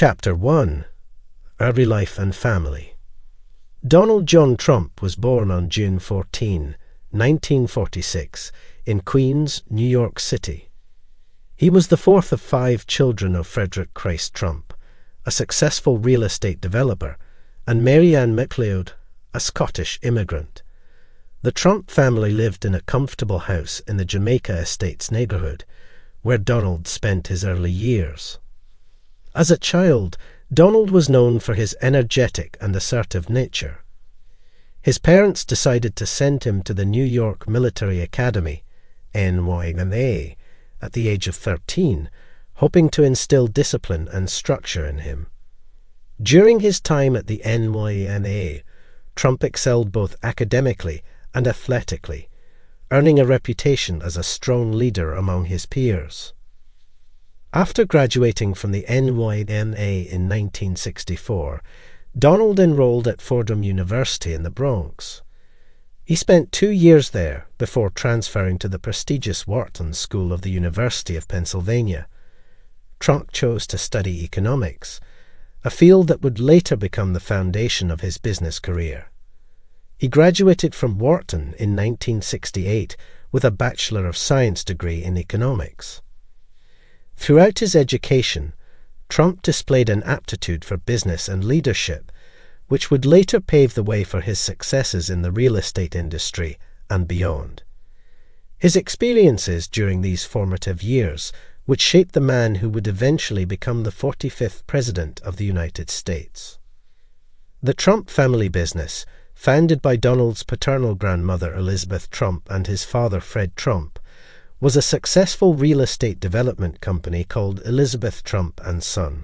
Chapter 1. Early Life and Family. Donald John Trump was born on June 14, 1946, in Queens, New York City. He was the fourth of 5 children of Frederick Christ Trump, a successful real estate developer, and Mary Ann MacLeod, a Scottish immigrant. The Trump family lived in a comfortable house in the Jamaica Estates neighborhood, where Donald spent his early years. As a child, Donald was known for his energetic and assertive nature. His parents decided to send him to the New York Military Academy, NYMA, at the age of 13, hoping to instill discipline and structure in him. During his time at the NYMA, Trump excelled both academically and athletically, earning a reputation as a strong leader among his peers. After graduating from the NYMA in 1964, Donald enrolled at Fordham University in the Bronx. He spent 2 years there before transferring to the prestigious Wharton School of the University of Pennsylvania. Trump chose to study economics, a field that would later become the foundation of his business career. He graduated from Wharton in 1968 with a Bachelor of Science degree in economics. Throughout his education, Trump displayed an aptitude for business and leadership, which would later pave the way for his successes in the real estate industry and beyond. His experiences during these formative years would shape the man who would eventually become the 45th President of the United States. The Trump family business, founded by Donald's paternal grandmother Elizabeth Trump and his father Fred Trump, was a successful real estate development company called Elizabeth Trump & Son.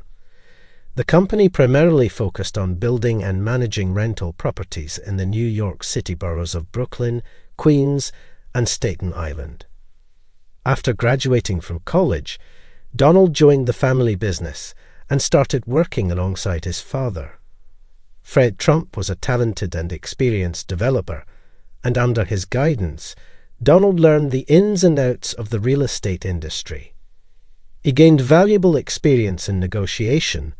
The company primarily focused on building and managing rental properties in the New York City boroughs of Brooklyn, Queens, and Staten Island. After graduating from college, Donald joined the family business and started working alongside his father. Fred Trump was a talented and experienced developer, and under his guidance, Donald learned the ins and outs of the real estate industry. He gained valuable experience in negotiation,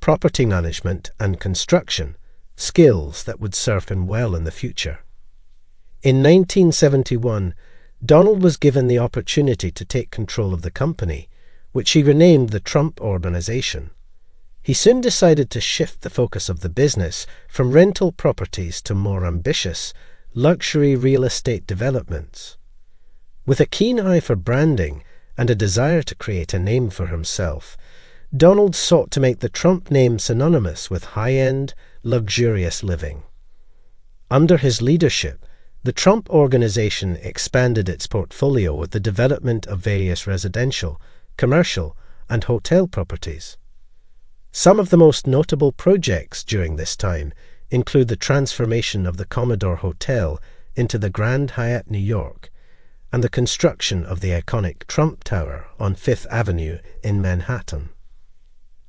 property management, and construction, skills that would serve him well in the future. In 1971, Donald was given the opportunity to take control of the company, which he renamed the Trump Organization. He soon decided to shift the focus of the business from rental properties to more ambitious, luxury real estate developments. With a keen eye for branding and a desire to create a name for himself, Donald sought to make the Trump name synonymous with high-end, luxurious living. Under his leadership, the Trump Organization expanded its portfolio with the development of various residential, commercial, and hotel properties. Some of the most notable projects during this time include the transformation of the Commodore Hotel into the Grand Hyatt New York and the construction of the iconic Trump Tower on Fifth Avenue in Manhattan.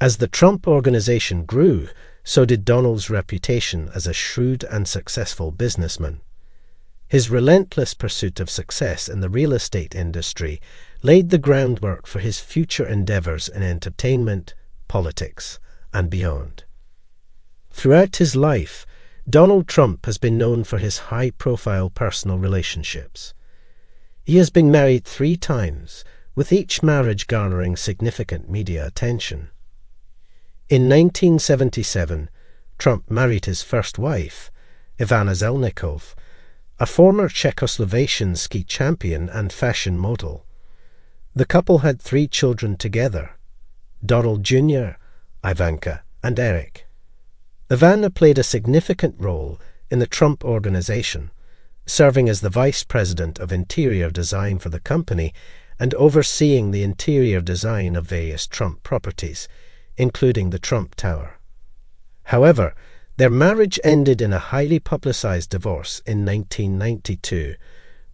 As the Trump Organization grew, so did Donald's reputation as a shrewd and successful businessman. His relentless pursuit of success in the real estate industry laid the groundwork for his future endeavors in entertainment, politics, and beyond. Throughout his life, Donald Trump has been known for his high-profile personal relationships. He has been married 3 times, with each marriage garnering significant media attention. In 1977, Trump married his first wife, Ivana Zelnikov, a former Czechoslovakian ski champion and fashion model. The couple had 3 children together, Donald Jr., Ivanka, and Eric. Ivana played a significant role in the Trump Organization, serving as the Vice President of Interior Design for the company and overseeing the interior design of various Trump properties, including the Trump Tower. However, their marriage ended in a highly publicized divorce in 1992,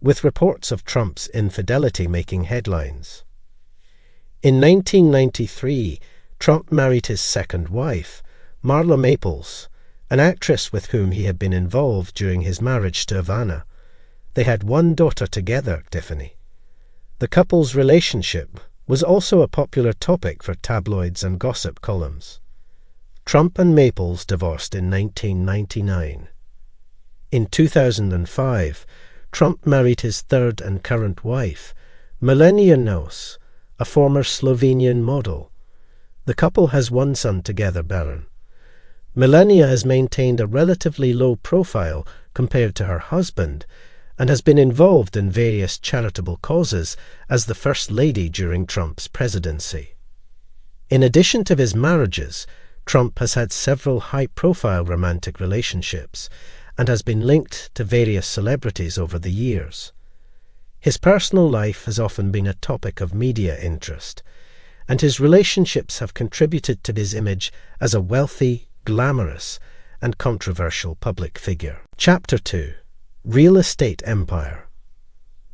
with reports of Trump's infidelity making headlines. In 1993, Trump married his second wife, Marla Maples, an actress with whom he had been involved during his marriage to Ivana. They had 1 daughter together, Tiffany. The couple's relationship was also a popular topic for tabloids and gossip columns. Trump and Maples divorced in 1999. In 2005, Trump married his third and current wife, Milena Nos, a former Slovenian model. The couple has one son together, Baron. Milena has maintained a relatively low profile compared to her husband and has been involved in various charitable causes as the First Lady during Trump's presidency. In addition to his marriages, Trump has had several high-profile romantic relationships and has been linked to various celebrities over the years. His personal life has often been a topic of media interest, and his relationships have contributed to his image as a wealthy, glamorous, and controversial public figure. Chapter 2. Real Estate Empire.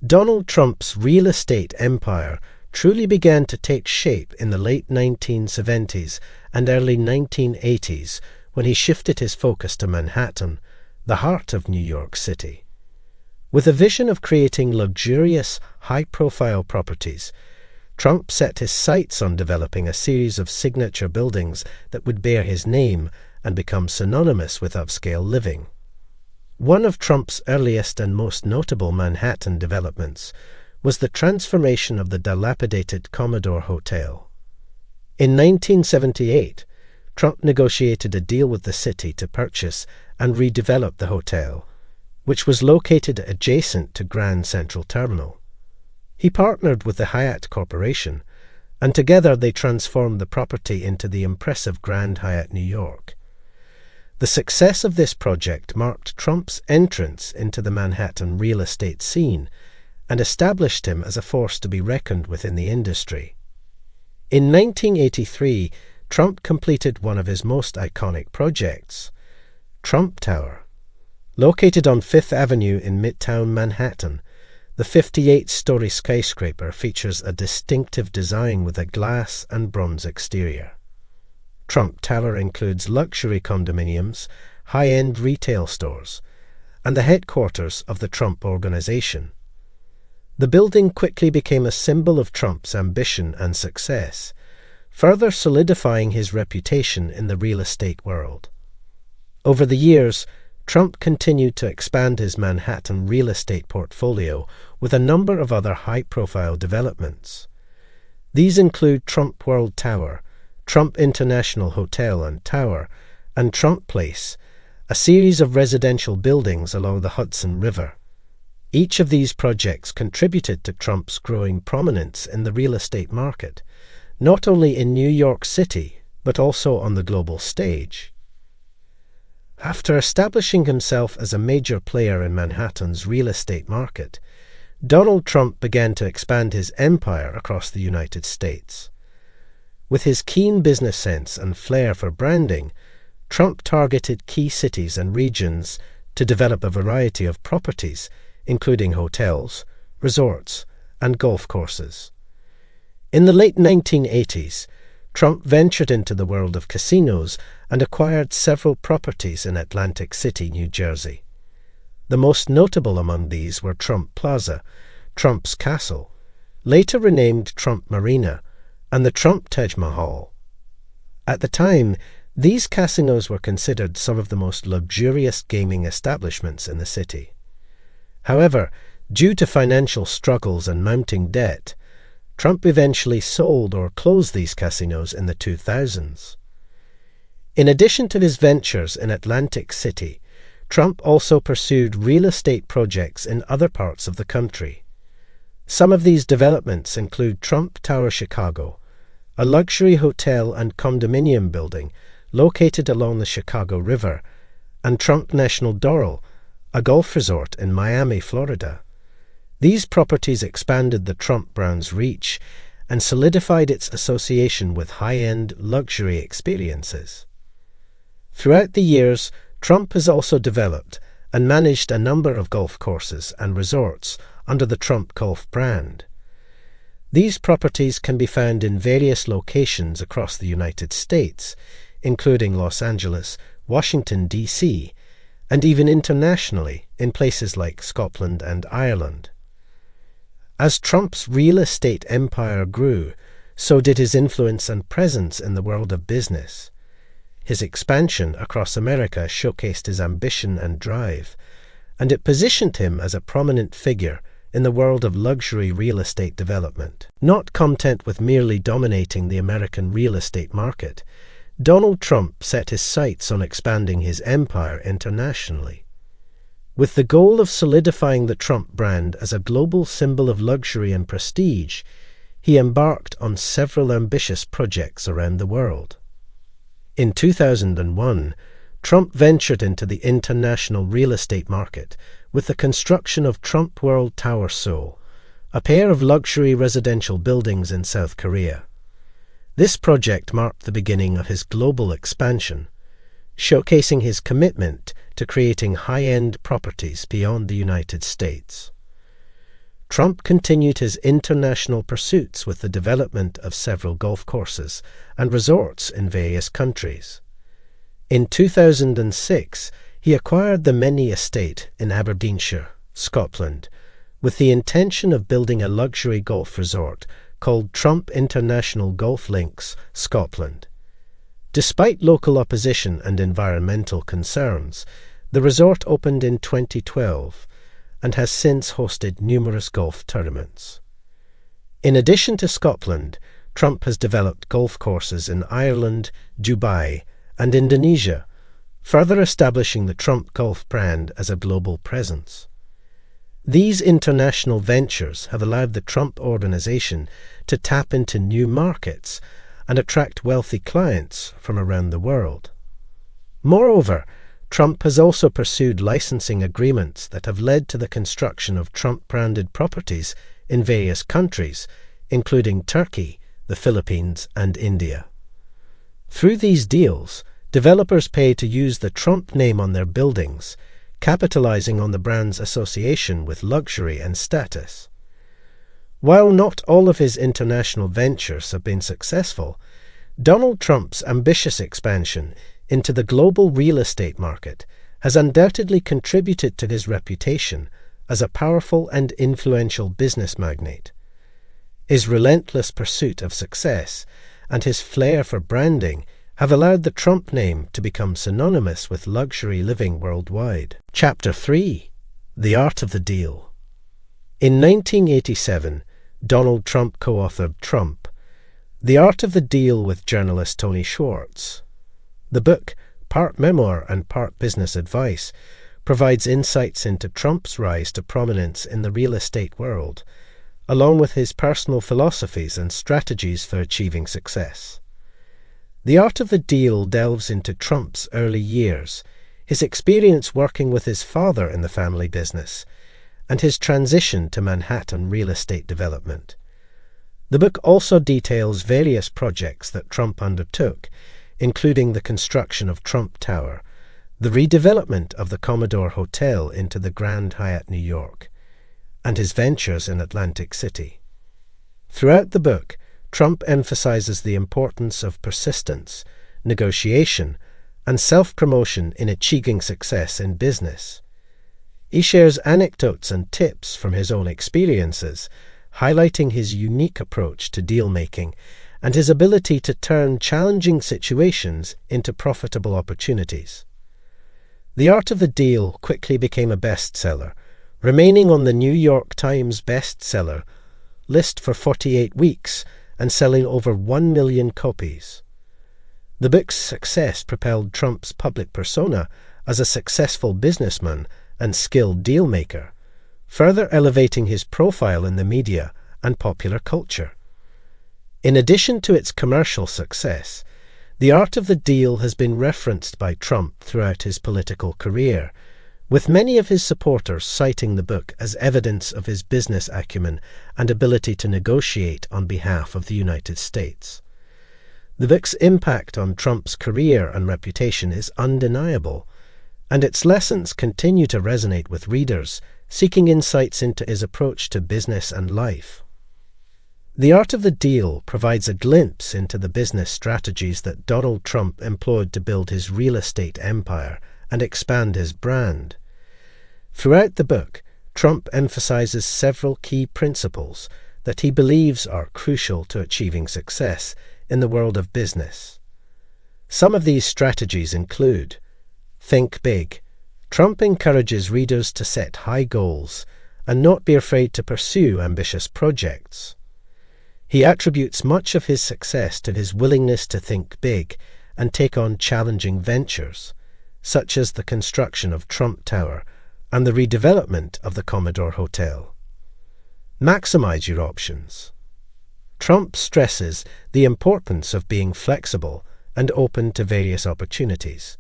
Donald Trump's real estate empire truly began to take shape in the late 1970s and early 1980s when he shifted his focus to Manhattan, the heart of New York City. With a vision of creating luxurious, high-profile properties, Trump set his sights on developing a series of signature buildings that would bear his name and become synonymous with upscale living. One of Trump's earliest and most notable Manhattan developments was the transformation of the dilapidated Commodore Hotel. In 1978, Trump negotiated a deal with the city to purchase and redevelop the hotel, which was located adjacent to Grand Central Terminal. He partnered with the Hyatt Corporation, and together they transformed the property into the impressive Grand Hyatt New York. The success of this project marked Trump's entrance into the Manhattan real estate scene and established him as a force to be reckoned with in the industry. In 1983, Trump completed one of his most iconic projects, Trump Tower. Located on Fifth Avenue in Midtown Manhattan, the 58-story skyscraper features a distinctive design with a glass and bronze exterior. Trump Tower includes luxury condominiums, high-end retail stores, and the headquarters of the Trump Organization. The building quickly became a symbol of Trump's ambition and success, further solidifying his reputation in the real estate world. Over the years, Trump continued to expand his Manhattan real estate portfolio with a number of other high-profile developments. These include Trump World Tower, Trump International Hotel and Tower, and Trump Place, a series of residential buildings along the Hudson River. Each of these projects contributed to Trump's growing prominence in the real estate market, not only in New York City, but also on the global stage. After establishing himself as a major player in Manhattan's real estate market, Donald Trump began to expand his empire across the United States. With his keen business sense and flair for branding, Trump targeted key cities and regions to develop a variety of properties, including hotels, resorts, and golf courses. In the late 1980s, Trump ventured into the world of casinos and acquired several properties in Atlantic City, New Jersey. The most notable among these were Trump Plaza, Trump's Castle, later renamed Trump Marina, and the Trump Taj Mahal. At the time, these casinos were considered some of the most luxurious gaming establishments in the city. However, due to financial struggles and mounting debt, Trump eventually sold or closed these casinos in the 2000s. In addition to his ventures in Atlantic City, Trump also pursued real estate projects in other parts of the country. Some of these developments include Trump Tower Chicago, a luxury hotel and condominium building located along the Chicago River, and Trump National Doral, a golf resort in Miami, Florida. These properties expanded the Trump brand's reach and solidified its association with high-end luxury experiences. Throughout the years, Trump has also developed and managed a number of golf courses and resorts under the Trump Golf brand. These properties can be found in various locations across the United States, including Los Angeles, Washington, D.C., and even internationally in places like Scotland and Ireland. As Trump's real estate empire grew, so did his influence and presence in the world of business. His expansion across America showcased his ambition and drive, and it positioned him as a prominent figure in the world of luxury real estate development. Not content with merely dominating the American real estate market, Donald Trump set his sights on expanding his empire internationally. With the goal of solidifying the Trump brand as a global symbol of luxury and prestige, he embarked on several ambitious projects around the world. In 2001, Trump ventured into the international real estate market with the construction of Trump World Tower Seoul, a pair of luxury residential buildings in South Korea. This project marked the beginning of his global expansion, showcasing his commitment to creating high-end properties beyond the United States. Trump continued his international pursuits with the development of several golf courses and resorts in various countries. In 2006, he acquired the Menny Estate in Aberdeenshire, Scotland, with the intention of building a luxury golf resort called Trump International Golf Links, Scotland. Despite local opposition and environmental concerns, the resort opened in 2012 and has since hosted numerous golf tournaments. In addition to Scotland, Trump has developed golf courses in Ireland, Dubai, and Indonesia, further establishing the Trump golf brand as a global presence. These international ventures have allowed the Trump organization to tap into new markets and attract wealthy clients from around the world. Moreover, Trump has also pursued licensing agreements that have led to the construction of Trump-branded properties in various countries, including Turkey, the Philippines, and India. Through these deals, developers pay to use the Trump name on their buildings, capitalizing on the brand's association with luxury and status. While not all of his international ventures have been successful, Donald Trump's ambitious expansion into the global real estate market has undoubtedly contributed to his reputation as a powerful and influential business magnate. His relentless pursuit of success and his flair for branding have allowed the Trump name to become synonymous with luxury living worldwide. Chapter 3. The Art of the Deal. In 1987, Donald Trump co-authored Trump, The Art of the Deal with journalist Tony Schwartz. The book, part memoir and part business advice, provides insights into Trump's rise to prominence in the real estate world, along with his personal philosophies and strategies for achieving success. The Art of the Deal delves into Trump's early years, his experience working with his father in the family business, and his transition to Manhattan real estate development. The book also details various projects that Trump undertook, including the construction of Trump Tower, the redevelopment of the Commodore Hotel into the Grand Hyatt New York, and his ventures in Atlantic City. Throughout the book, Trump emphasizes the importance of persistence, negotiation, and self-promotion in achieving success in business. He shares anecdotes and tips from his own experiences, highlighting his unique approach to deal-making and his ability to turn challenging situations into profitable opportunities. The Art of the Deal quickly became a bestseller, remaining on the New York Times bestseller list for 48 weeks and selling over 1 million copies. The book's success propelled Trump's public persona as a successful businessman and skilled deal-maker, further elevating his profile in the media and popular culture. In addition to its commercial success, The Art of the Deal has been referenced by Trump throughout his political career, with many of his supporters citing the book as evidence of his business acumen and ability to negotiate on behalf of the United States. The book's impact on Trump's career and reputation is undeniable, and its lessons continue to resonate with readers seeking insights into his approach to business and life. The Art of the Deal provides a glimpse into the business strategies that Donald Trump employed to build his real estate empire and expand his brand. Throughout the book, Trump emphasizes several key principles that he believes are crucial to achieving success in the world of business. Some of these strategies include: think big. Trump encourages readers to set high goals and not be afraid to pursue ambitious projects. He attributes much of his success to his willingness to think big and take on challenging ventures, such as the construction of Trump Tower and the redevelopment of the Commodore Hotel. Maximize your options. Trump stresses the importance of being flexible and open to various opportunities.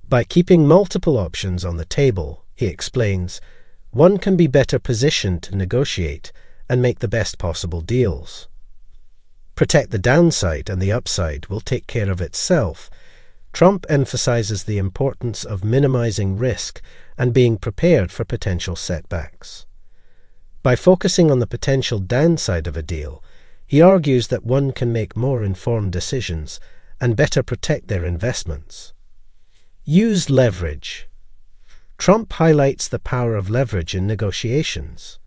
By keeping multiple options on the table, he explains, one can be better positioned to negotiate and make the best possible deals. Protect the downside and the upside will take care of itself. Trump emphasizes the importance of minimizing risk and being prepared for potential setbacks. By focusing on the potential downside of a deal, he argues that one can make more informed decisions and better protect their investments. Use leverage. Trump highlights the power of leverage in negotiations.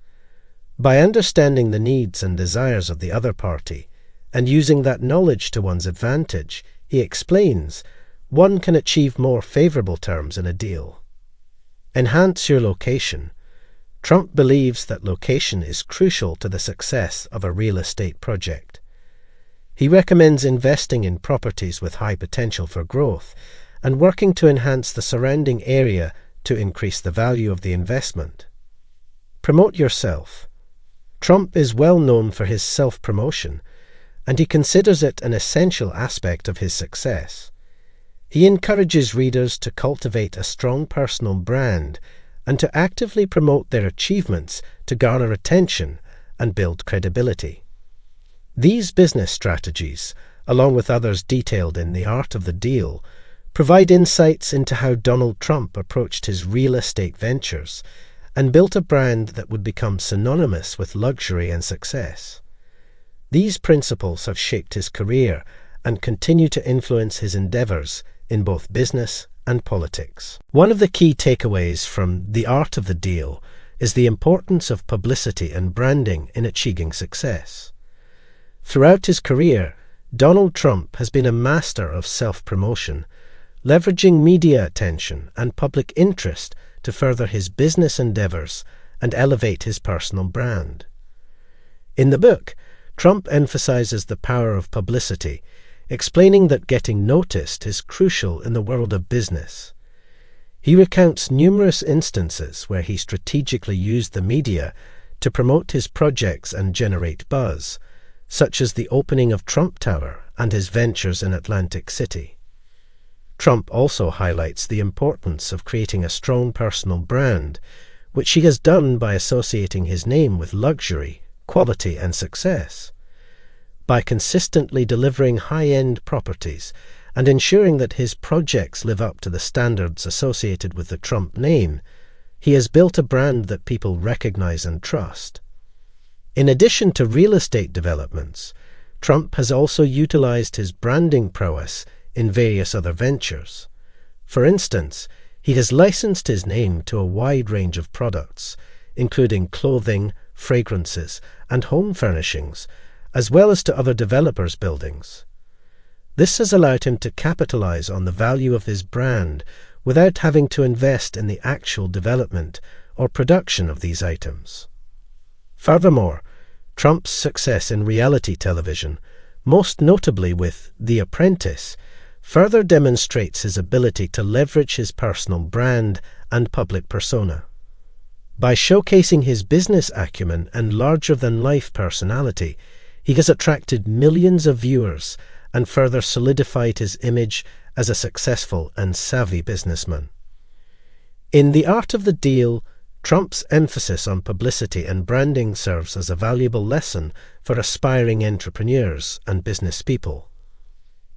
By understanding the needs and desires of the other party and using that knowledge to one's advantage, he explains, one can achieve more favorable terms in a deal. Enhance your location. Trump believes that location is crucial to the success of a real estate project. He recommends investing in properties with high potential for growth and working to enhance the surrounding area to increase the value of the investment. Promote yourself. Trump is well known for his self-promotion, and he considers it an essential aspect of his success. He encourages readers to cultivate a strong personal brand and to actively promote their achievements to garner attention and build credibility. These business strategies, along with others detailed in The Art of the Deal, provide insights into how Donald Trump approached his real estate ventures and built a brand that would become synonymous with luxury and success. These principles have shaped his career and continue to influence his endeavors in both business and politics. One of the key takeaways from The Art of the Deal is the importance of publicity and branding in achieving success. Throughout his career, Donald Trump has been a master of self-promotion, leveraging media attention and public interest to further his business endeavors and elevate his personal brand. In the book, Trump emphasizes the power of publicity, explaining that getting noticed is crucial in the world of business. He recounts numerous instances where he strategically used the media to promote his projects and generate buzz, such as the opening of Trump Tower and his ventures in Atlantic City. Trump also highlights the importance of creating a strong personal brand, which he has done by associating his name with luxury, quality, and success. By consistently delivering high-end properties and ensuring that his projects live up to the standards associated with the Trump name, he has built a brand that people recognize and trust. In addition to real estate developments, Trump has also utilized his branding prowess in various other ventures. For instance, he has licensed his name to a wide range of products, including clothing, fragrances, and home furnishings, as well as to other developers' buildings. This has allowed him to capitalize on the value of his brand without having to invest in the actual development or production of these items. Furthermore, Trump's success in reality television, most notably with The Apprentice, further demonstrates his ability to leverage his personal brand and public persona. By showcasing his business acumen and larger-than-life personality, he has attracted millions of viewers and further solidified his image as a successful and savvy businessman. In The Art of the Deal, Trump's emphasis on publicity and branding serves as a valuable lesson for aspiring entrepreneurs and business people.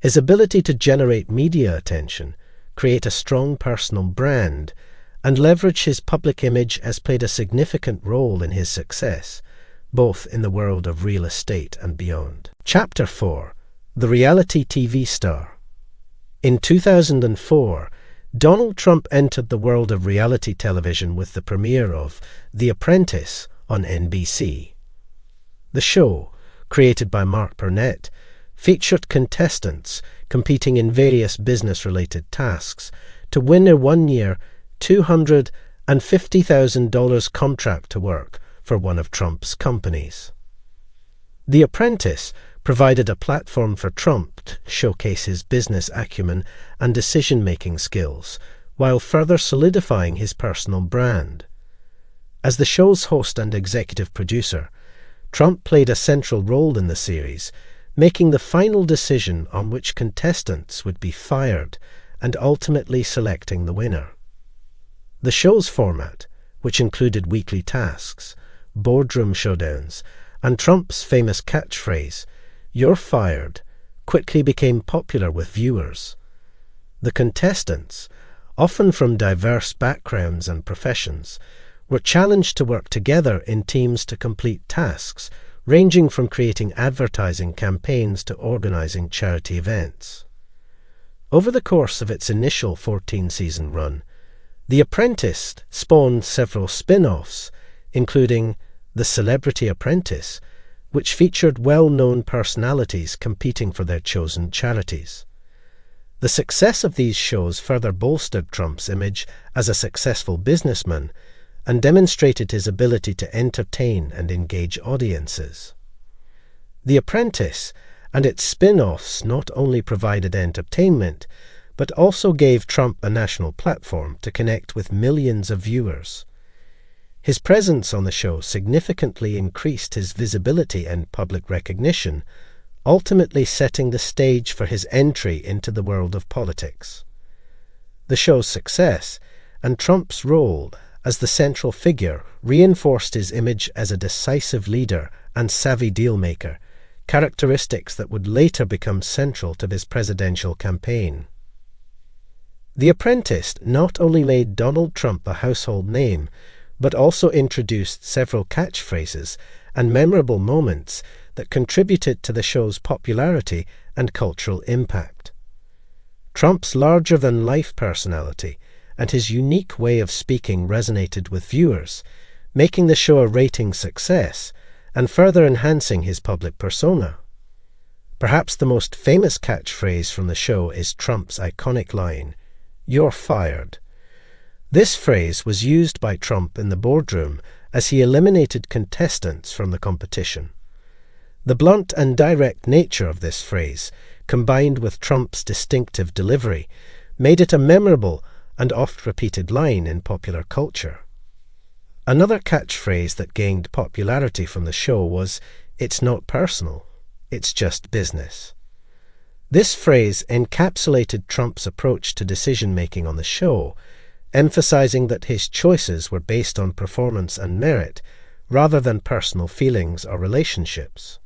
His ability to generate media attention, create a strong personal brand, and leverage his public image has played a significant role in his success, both in the world of real estate and beyond. Chapter 4. The Reality TV Star. In 2004, Donald Trump entered the world of reality television with the premiere of The Apprentice on NBC. The show, created by Mark Burnett, featured contestants competing in various business-related tasks to win a one-year $250,000 contract to work for one of Trump's companies. The Apprentice provided a platform for Trump to showcase his business acumen and decision-making skills, while further solidifying his personal brand. As the show's host and executive producer, Trump played a central role in the series, making the final decision on which contestants would be fired and ultimately selecting the winner. The show's format, which included weekly tasks, boardroom showdowns, and Trump's famous catchphrase, "You're fired," quickly became popular with viewers. The contestants, often from diverse backgrounds and professions, were challenged to work together in teams to complete tasks ranging from creating advertising campaigns to organizing charity events. Over the course of its initial 14-season run, The Apprentice spawned several spin-offs, including The Celebrity Apprentice, which featured well-known personalities competing for their chosen charities. The success of these shows further bolstered Trump's image as a successful businessman and demonstrated his ability to entertain and engage audiences. The Apprentice and its spin-offs not only provided entertainment, but also gave Trump a national platform to connect with millions of viewers. His presence on the show significantly increased his visibility and public recognition, ultimately setting the stage for his entry into the world of politics. The show's success and Trump's role as the central figure reinforced his image as a decisive leader and savvy dealmaker, characteristics that would later become central to his presidential campaign. The Apprentice not only made Donald Trump a household name, but also introduced several catchphrases and memorable moments that contributed to the show's popularity and cultural impact. Trump's larger-than-life personality and his unique way of speaking resonated with viewers, making the show a ratings success and further enhancing his public persona. Perhaps the most famous catchphrase from the show is Trump's iconic line, "You're fired." This phrase was used by Trump in the boardroom as he eliminated contestants from the competition. The blunt and direct nature of this phrase, combined with Trump's distinctive delivery, made it a memorable and oft-repeated line in popular culture. Another catchphrase that gained popularity from the show was, "It's not personal, it's just business." This phrase encapsulated Trump's approach to decision-making on the show, emphasizing that his choices were based on performance and merit, rather than personal feelings or relationships.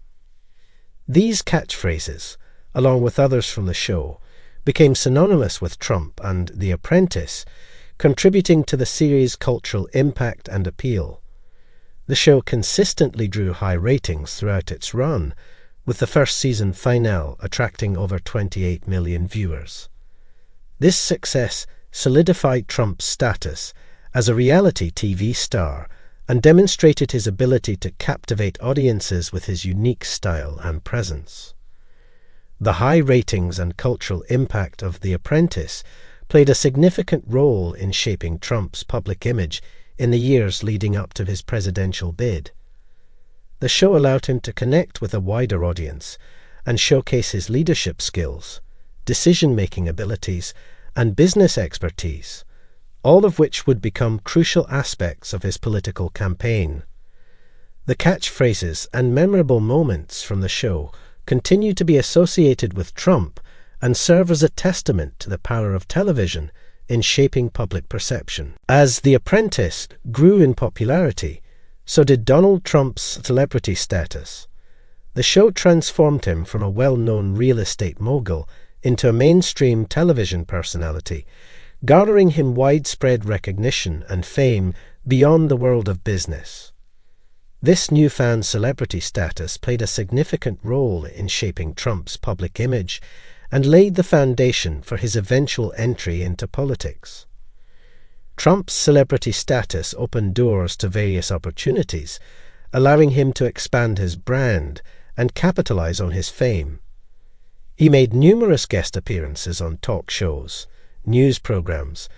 These catchphrases, along with others from the show, became synonymous with Trump and The Apprentice, contributing to the series' cultural impact and appeal. The show consistently drew high ratings throughout its run, with the first season finale attracting over 28 million viewers. This success solidified Trump's status as a reality TV star and demonstrated his ability to captivate audiences with his unique style and presence. The high ratings and cultural impact of The Apprentice played a significant role in shaping Trump's public image in the years leading up to his presidential bid. The show allowed him to connect with a wider audience and showcase his leadership skills, decision-making abilities, and business expertise, all of which would become crucial aspects of his political campaign. The catchphrases and memorable moments from the show continue to be associated with Trump and serve as a testament to the power of television in shaping public perception. As The Apprentice grew in popularity, so did Donald Trump's celebrity status. The show transformed him from a well-known real estate mogul into a mainstream television personality, garnering him widespread recognition and fame beyond the world of business. This newfound celebrity status played a significant role in shaping Trump's public image and laid the foundation for his eventual entry into politics. Trump's celebrity status opened doors to various opportunities, allowing him to expand his brand and capitalize on his fame. He made numerous guest appearances on talk shows, news programs,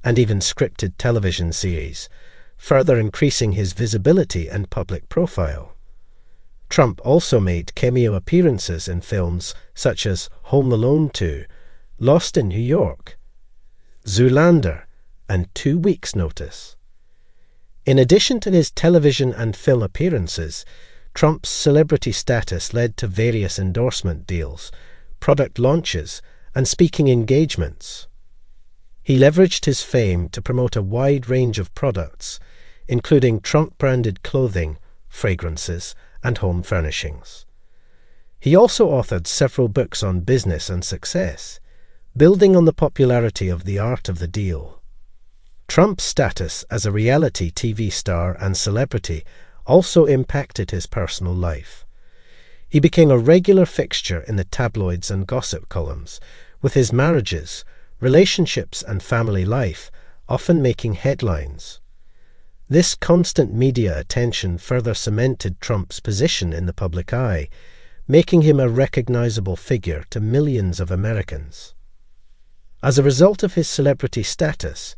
and even scripted television series, further increasing his visibility and public profile. Trump also made cameo appearances in films such as Home Alone 2, Lost in New York, Zoolander, and 2 Weeks' Notice. In addition to his television and film appearances, Trump's celebrity status led to various endorsement deals, product launches, and speaking engagements. He leveraged his fame to promote a wide range of products, including Trump-branded clothing, fragrances, and home furnishings. He also authored several books on business and success, building on the popularity of The Art of the Deal. Trump's status as a reality TV star and celebrity also impacted his personal life. He became a regular fixture in the tabloids and gossip columns, with his marriages, relationships, and family life often making headlines. This constant media attention further cemented Trump's position in the public eye, making him a recognizable figure to millions of Americans. As a result of his celebrity status,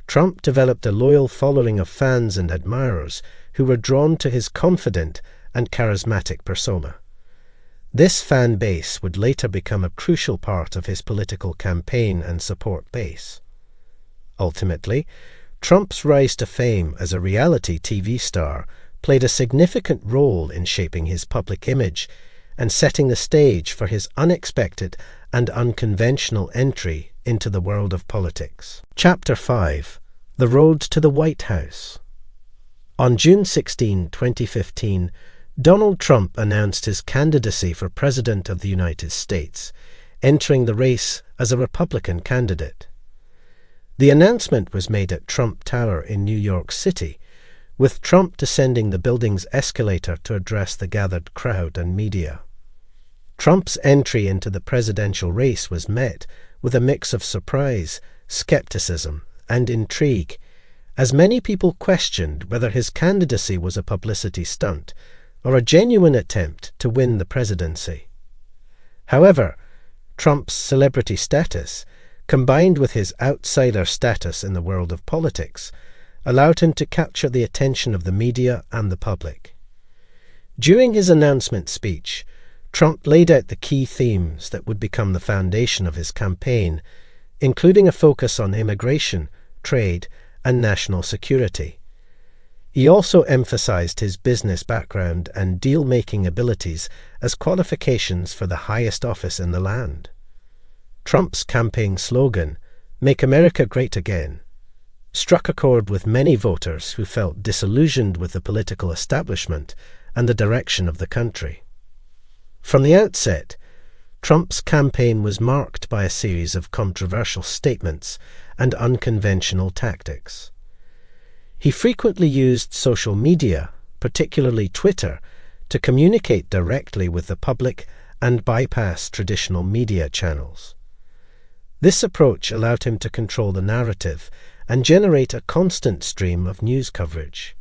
Trump developed a loyal following of fans and admirers who were drawn to his confident and charismatic persona. This fan base would later become a crucial part of his political campaign and support base. Ultimately, Trump's rise to fame as a reality TV star played a significant role in shaping his public image and setting the stage for his unexpected and unconventional entry into the world of politics. Chapter 5. The Road to the White House. On June 16, 2015, Donald Trump announced his candidacy for President of the United States, entering the race as a Republican candidate. The announcement was made at Trump Tower in New York City, with Trump descending the building's escalator to address the gathered crowd and media. Trump's entry into the presidential race was met with a mix of surprise, skepticism, and intrigue, as many people questioned whether his candidacy was a publicity stunt or a genuine attempt to win the presidency. However, Trump's celebrity status, combined with his outsider status in the world of politics, allowed him to capture the attention of the media and the public. During his announcement speech, Trump laid out the key themes that would become the foundation of his campaign, including a focus on immigration, trade, and national security. He also emphasized his business background and deal-making abilities as qualifications for the highest office in the land. Trump's campaign slogan, "Make America Great Again," struck a chord with many voters who felt disillusioned with the political establishment and the direction of the country. From the outset, Trump's campaign was marked by a series of controversial statements and unconventional tactics. He frequently used social media, particularly Twitter, to communicate directly with the public and bypass traditional media channels. This approach allowed him to control the narrative and generate a constant stream of news coverage.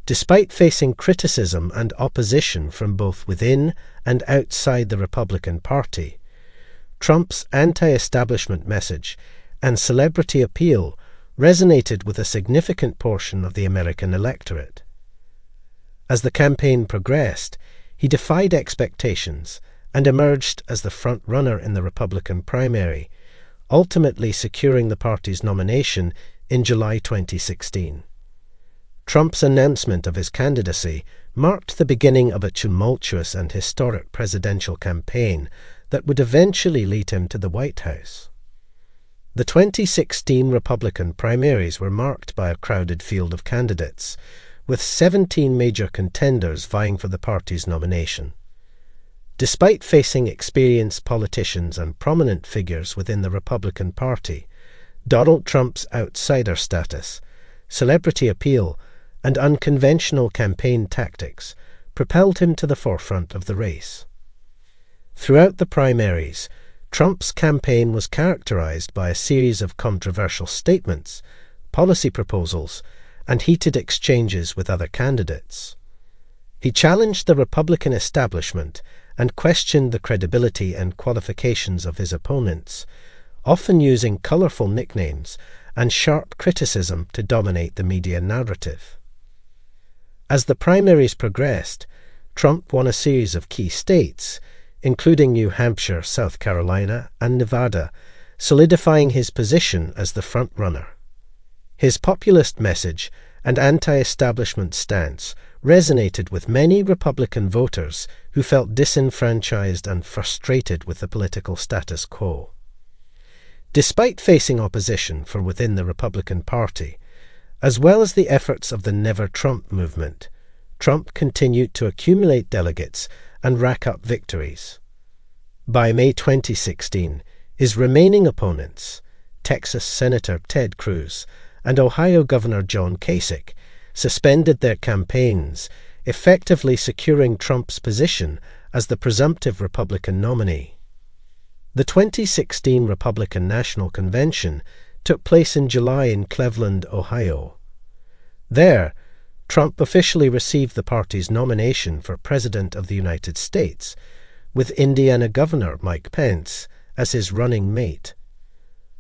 Despite facing criticism and opposition from both within and outside the Republican Party, Trump's anti-establishment message and celebrity appeal resonated with a significant portion of the American electorate. As the campaign progressed, he defied expectations and emerged as the front-runner in the Republican primary, ultimately securing the party's nomination in July 2016. Trump's announcement of his candidacy marked the beginning of a tumultuous and historic presidential campaign that would eventually lead him to the White House. The 2016 Republican primaries were marked by a crowded field of candidates, with 17 major contenders vying for the party's nomination. Despite facing experienced politicians and prominent figures within the Republican Party, Donald Trump's outsider status, celebrity appeal, and unconventional campaign tactics propelled him to the forefront of the race. Throughout the primaries, Trump's campaign was characterized by a series of controversial statements, policy proposals, and heated exchanges with other candidates. He challenged the Republican establishment and questioned the credibility and qualifications of his opponents, often using colourful nicknames and sharp criticism to dominate the media narrative. As the primaries progressed, Trump won a series of key states, including New Hampshire, South Carolina, and Nevada, solidifying his position as the frontrunner. His populist message and anti-establishment stance resonated with many Republican voters who felt disenfranchised and frustrated with the political status quo. Despite facing opposition from within the Republican Party, as well as the efforts of the Never Trump movement, Trump continued to accumulate delegates and rack up victories. By May 2016, his remaining opponents, Texas Senator Ted Cruz and Ohio Governor John Kasich, suspended their campaigns, effectively securing Trump's position as the presumptive Republican nominee. The 2016 Republican National Convention took place in July in Cleveland, Ohio. There, Trump officially received the party's nomination for President of the United States, with Indiana Governor Mike Pence as his running mate.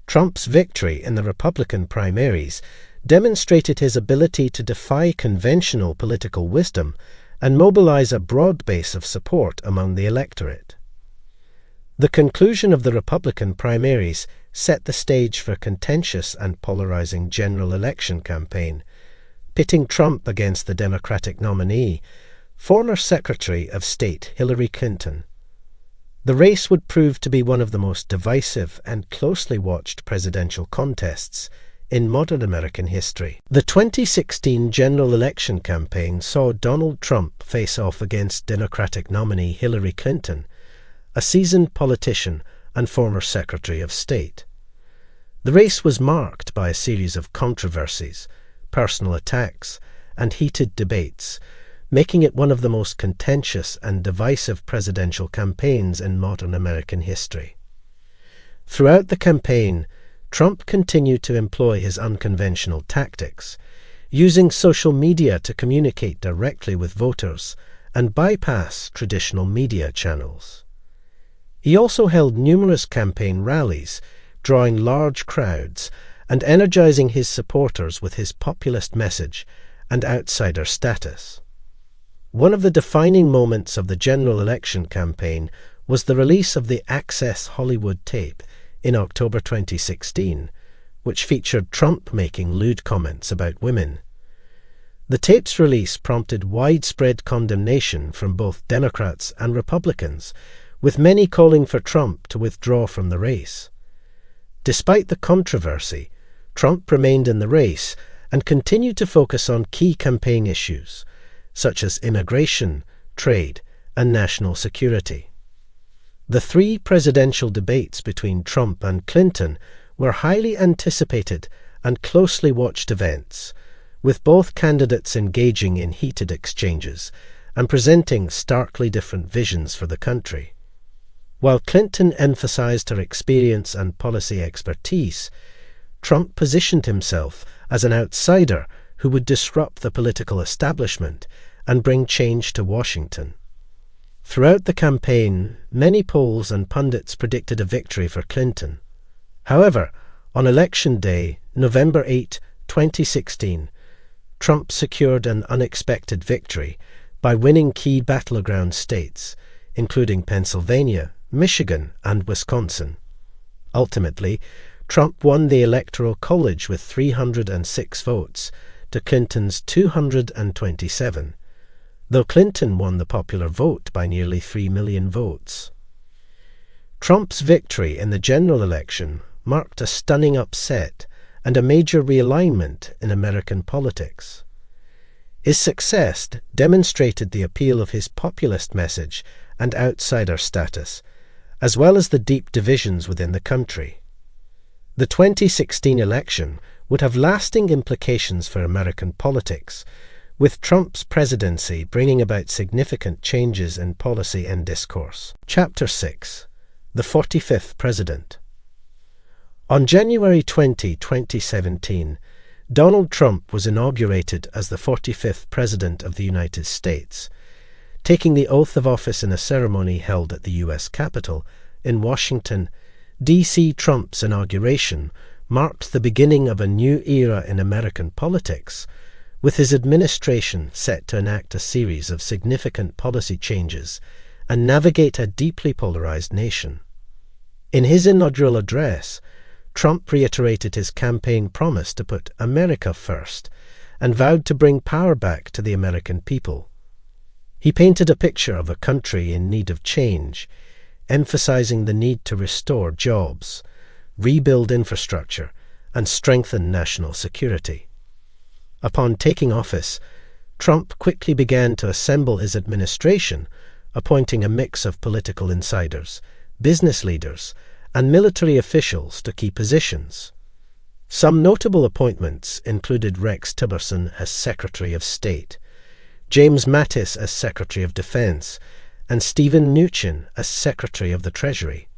Trump's victory in the Republican primaries demonstrated his ability to defy conventional political wisdom and mobilize a broad base of support among the electorate. The conclusion of the Republican primaries set the stage for a contentious and polarizing general election campaign, pitting Trump against the Democratic nominee, former Secretary of State Hillary Clinton. The race would prove to be one of the most divisive and closely watched presidential contests in modern American history. The 2016 general election campaign saw Donald Trump face off against Democratic nominee Hillary Clinton, a seasoned politician and former Secretary of State. The race was marked by a series of controversies, personal attacks, and heated debates, making it one of the most contentious and divisive presidential campaigns in modern American history. Throughout the campaign, Trump continued to employ his unconventional tactics, using social media to communicate directly with voters and bypass traditional media channels. He also held numerous campaign rallies, drawing large crowds and energizing his supporters with his populist message and outsider status. One of the defining moments of the general election campaign was the release of the Access Hollywood tape in October 2016, which featured Trump making lewd comments about women. The tape's release prompted widespread condemnation from both Democrats and Republicans, with many calling for Trump to withdraw from the race. Despite the controversy, Trump remained in the race and continued to focus on key campaign issues, such as immigration, trade, and national security. The three presidential debates between Trump and Clinton were highly anticipated and closely watched events, with both candidates engaging in heated exchanges and presenting starkly different visions for the country. While Clinton emphasized her experience and policy expertise, Trump positioned himself as an outsider who would disrupt the political establishment and bring change to Washington. Throughout the campaign, many polls and pundits predicted a victory for Clinton. However, on Election Day, November 8, 2016, Trump secured an unexpected victory by winning key battleground states, including Pennsylvania, Michigan, and Wisconsin. Ultimately, Trump won the Electoral College with 306 votes to Clinton's 227, though Clinton won the popular vote by nearly 3 million votes. Trump's victory in the general election marked a stunning upset and a major realignment in American politics. His success demonstrated the appeal of his populist message and outsider status, as well as the deep divisions within the country. The 2016 election would have lasting implications for American politics, with Trump's presidency bringing about significant changes in policy and discourse. Chapter 6. The 45th President. On January 20, 2017, Donald Trump was inaugurated as the 45th President of the United States, taking the oath of office in a ceremony held at the U.S. Capitol in Washington, D.C. Trump's inauguration marked the beginning of a new era in American politics, with his administration set to enact a series of significant policy changes and navigate a deeply polarized nation. In his inaugural address, Trump reiterated his campaign promise to put America first and vowed to bring power back to the American people. He painted a picture of a country in need of change, emphasizing the need to restore jobs, rebuild infrastructure, and strengthen national security. Upon taking office, Trump quickly began to assemble his administration, appointing a mix of political insiders, business leaders, and military officials to key positions. Some notable appointments included Rex Tillerson as Secretary of State, James Mattis as Secretary of Defense, and Stephen Mnuchin as Secretary of the Treasury.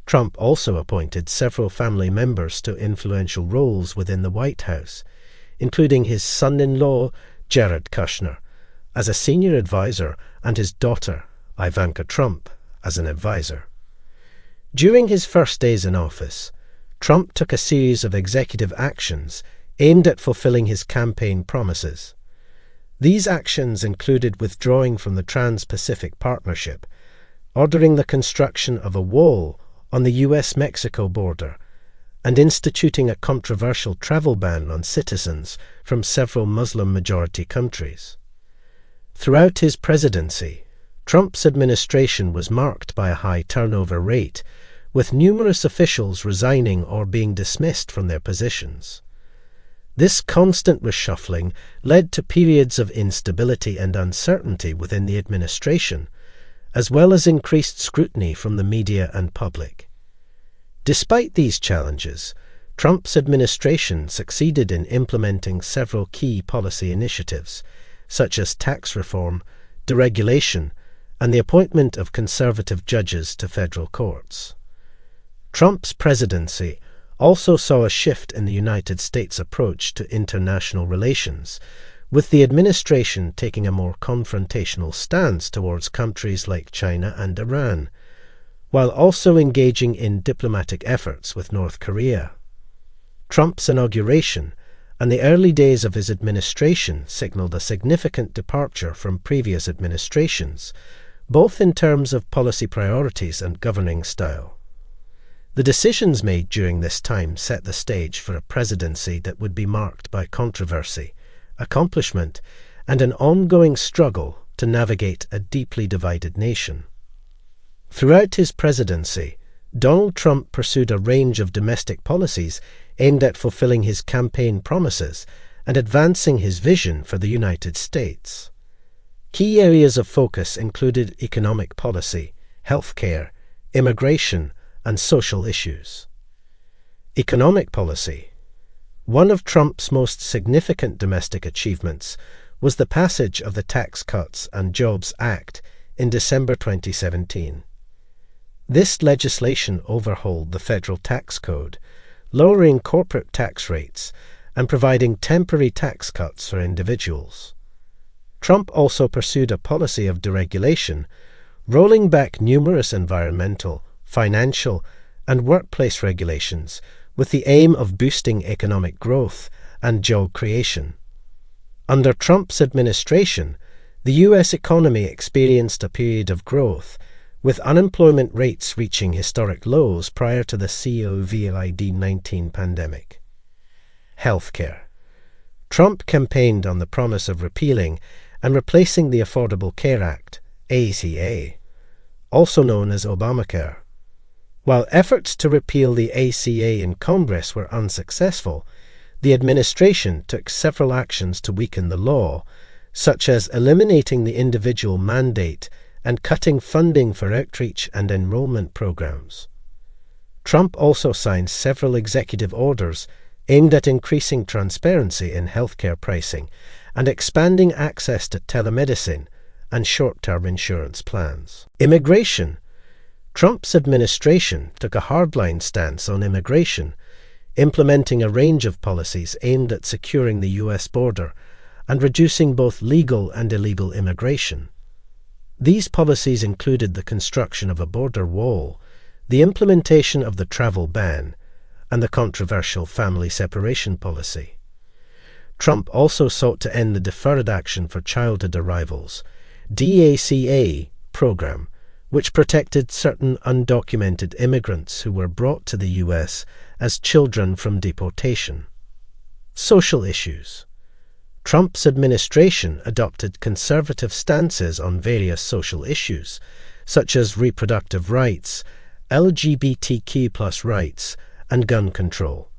Trump also appointed several family members to influential roles within the White House, including his son-in-law, Jared Kushner, as a senior advisor and his daughter, Ivanka Trump, as an advisor. During his first days in office, Trump took a series of executive actions aimed at fulfilling his campaign promises. These actions included withdrawing from the Trans-Pacific Partnership, ordering the construction of a wall on the U.S.-Mexico border, and instituting a controversial travel ban on citizens from several Muslim-majority countries. Throughout his presidency, Trump's administration was marked by a high turnover rate, with numerous officials resigning or being dismissed from their positions. This constant reshuffling led to periods of instability and uncertainty within the administration, as well as increased scrutiny from the media and public. Despite these challenges, Trump's administration succeeded in implementing several key policy initiatives, such as tax reform, deregulation, and the appointment of conservative judges to federal courts. Trump's presidency also saw a shift in the United States' approach to international relations, with the administration taking a more confrontational stance towards countries like China and Iran, while also engaging in diplomatic efforts with North Korea. Trump's inauguration and the early days of his administration signaled a significant departure from previous administrations, both in terms of policy priorities and governing style. The decisions made during this time set the stage for a presidency that would be marked by controversy, accomplishment, and an ongoing struggle to navigate a deeply divided nation. Throughout his presidency, Donald Trump pursued a range of domestic policies aimed at fulfilling his campaign promises and advancing his vision for the United States. Key areas of focus included economic policy, healthcare, immigration, and social issues. Economic policy. One of Trump's most significant domestic achievements was the passage of the Tax Cuts and Jobs Act in December 2017. This legislation overhauled the federal tax code, lowering corporate tax rates and providing temporary tax cuts for individuals. Trump also pursued a policy of deregulation, rolling back numerous environmental, financial, and workplace regulations with the aim of boosting economic growth and job creation. Under Trump's administration, the U.S. economy experienced a period of growth, with unemployment rates reaching historic lows prior to the COVID-19 pandemic. Healthcare. Trump campaigned on the promise of repealing and replacing the Affordable Care Act, ACA, also known as Obamacare. While efforts to repeal the ACA in Congress were unsuccessful, the administration took several actions to weaken the law, such as eliminating the individual mandate and cutting funding for outreach and enrollment programs. Trump also signed several executive orders aimed at increasing transparency in healthcare pricing and expanding access to telemedicine and short-term insurance plans. Immigration. Trump's administration took a hardline stance on immigration, implementing a range of policies aimed at securing the U.S. border and reducing both legal and illegal immigration. These policies included the construction of a border wall, the implementation of the travel ban, and the controversial family separation policy. Trump also sought to end the Deferred Action for Childhood Arrivals, DACA, program, which protected certain undocumented immigrants who were brought to the U.S. as children from deportation. Social issues. Trump's administration adopted conservative stances on various social issues, such as reproductive rights, LGBTQ+ rights, and gun control.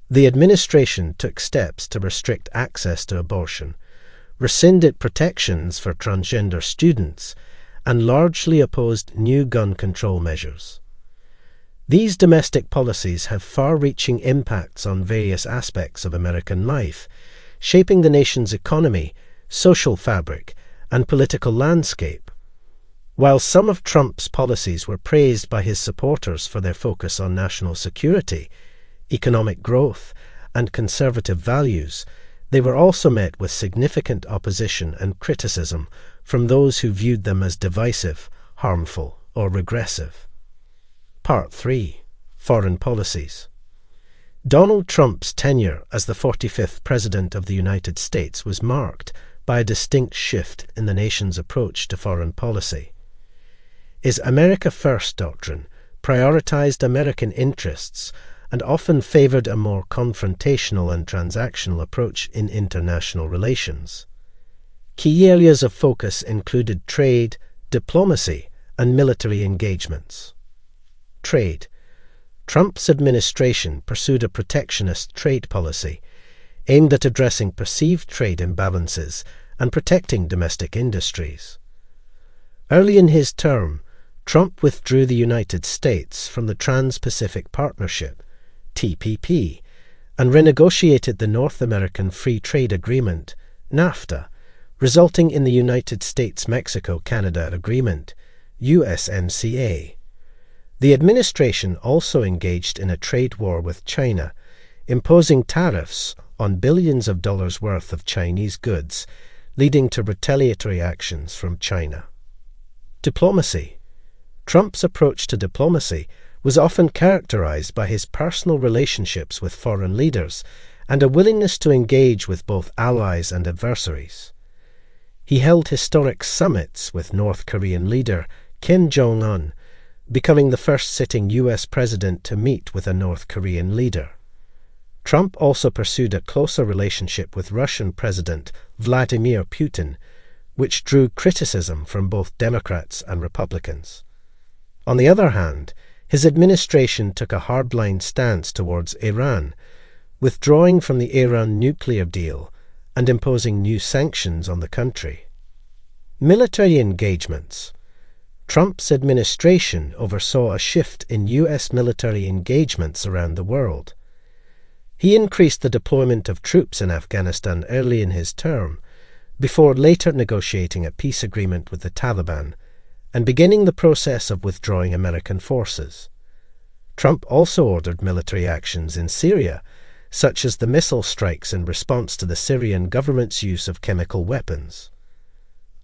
The administration took steps to restrict access to abortion, rescinded protections for transgender students, and largely opposed new gun control measures. These domestic policies have far-reaching impacts on various aspects of American life, shaping the nation's economy, social fabric, and political landscape. While some of Trump's policies were praised by his supporters for their focus on national security, economic growth, and conservative values, they were also met with significant opposition and criticism from those who viewed them as divisive, harmful, or regressive. Part 3. Foreign Policies. Donald Trump's tenure as the 45th President of the United States was marked by a distinct shift in the nation's approach to foreign policy. His America First doctrine prioritized American interests and often favored a more confrontational and transactional approach in international relations. Key areas of focus included trade, diplomacy, and military engagements. Trade. Trump's administration pursued a protectionist trade policy aimed at addressing perceived trade imbalances and protecting domestic industries. Early in his term, Trump withdrew the United States from the Trans-Pacific Partnership, TPP, and renegotiated the North American Free Trade Agreement, NAFTA, resulting in the United States-Mexico-Canada Agreement, USMCA. The administration also engaged in a trade war with China, imposing tariffs on billions of dollars worth of Chinese goods, leading to retaliatory actions from China. Diplomacy. Trump's approach to diplomacy was often characterized by his personal relationships with foreign leaders and a willingness to engage with both allies and adversaries. He held historic summits with North Korean leader Kim Jong-un, becoming the first sitting U.S. president to meet with a North Korean leader. Trump also pursued a closer relationship with Russian President Vladimir Putin, which drew criticism from both Democrats and Republicans. On the other hand, his administration took a hardline stance towards Iran, withdrawing from the Iran nuclear deal and imposing new sanctions on the country. Military engagements. Trump's administration oversaw a shift in U.S. military engagements around the world. He increased the deployment of troops in Afghanistan early in his term, before later negotiating a peace agreement with the Taliban and beginning the process of withdrawing American forces. Trump also ordered military actions in Syria, such as the missile strikes in response to the Syrian government's use of chemical weapons.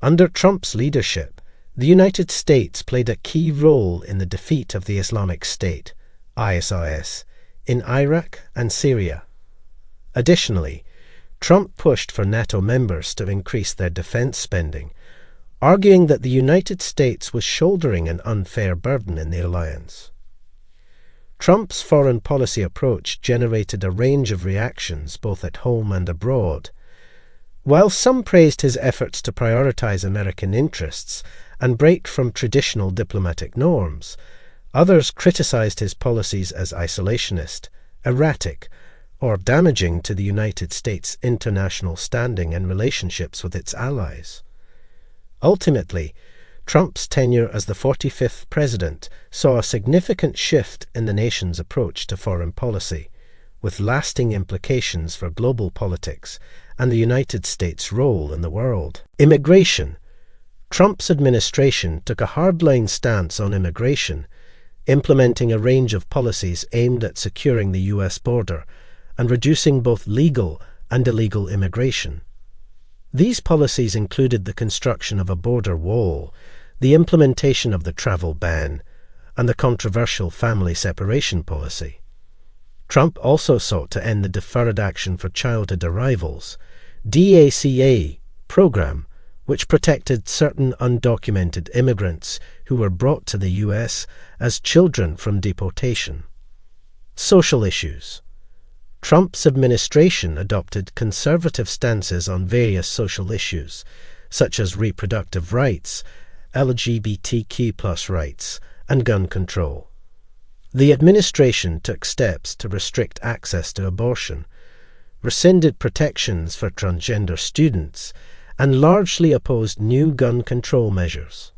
Under Trump's leadership, the United States played a key role in the defeat of the Islamic State, ISIS, in Iraq and Syria. Additionally, Trump pushed for NATO members to increase their defense spending, arguing that the United States was shouldering an unfair burden in the alliance. Trump's foreign policy approach generated a range of reactions both at home and abroad. While some praised his efforts to prioritize American interests and break from traditional diplomatic norms, others criticized his policies as isolationist, erratic, or damaging to the United States' international standing and relationships with its allies. Ultimately, Trump's tenure as the 45th president saw a significant shift in the nation's approach to foreign policy, with lasting implications for global politics and the United States' role in the world. Immigration. Trump's administration took a hardline stance on immigration, implementing a range of policies aimed at securing the U.S. border and reducing both legal and illegal immigration. These policies included the construction of a border wall, the implementation of the travel ban, and the controversial family separation policy. Trump also sought to end the Deferred Action for Childhood Arrivals, DACA, program, which protected certain undocumented immigrants who were brought to the U.S. as children from deportation. Social issues. Trump's administration adopted conservative stances on various social issues, such as reproductive rights, LGBTQ+ rights, and gun control. The administration took steps to restrict access to abortion, rescinded protections for transgender students, and largely opposed new gun control measures.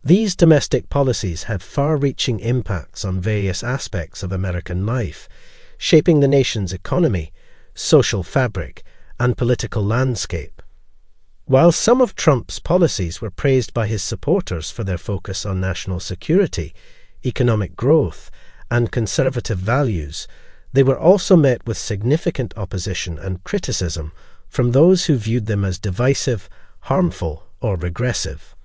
These domestic policies had far-reaching impacts on various aspects of American life, shaping the nation's economy, social fabric, and political landscape. While some of Trump's policies were praised by his supporters for their focus on national security, economic growth, and conservative values, they were also met with significant opposition and criticism from those who viewed them as divisive, harmful, or regressive.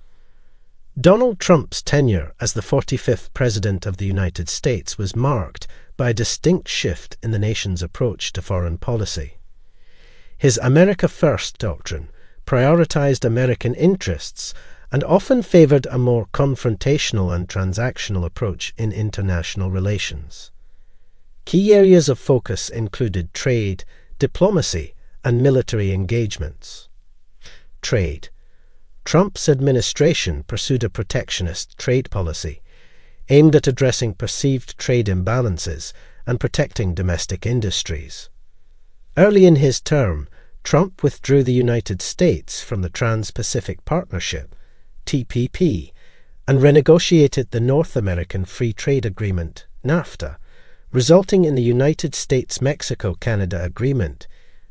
Donald Trump's tenure as the 45th President of the United States was marked by a distinct shift in the nation's approach to foreign policy. His America First doctrine prioritized American interests and often favored a more confrontational and transactional approach in international relations. Key areas of focus included trade, diplomacy, and military engagements. Trade. Trump's administration pursued a protectionist trade policy aimed at addressing perceived trade imbalances and protecting domestic industries. Early in his term, Trump withdrew the United States from the Trans-Pacific Partnership, TPP, and renegotiated the North American Free Trade Agreement, NAFTA, resulting in the United States-Mexico-Canada Agreement,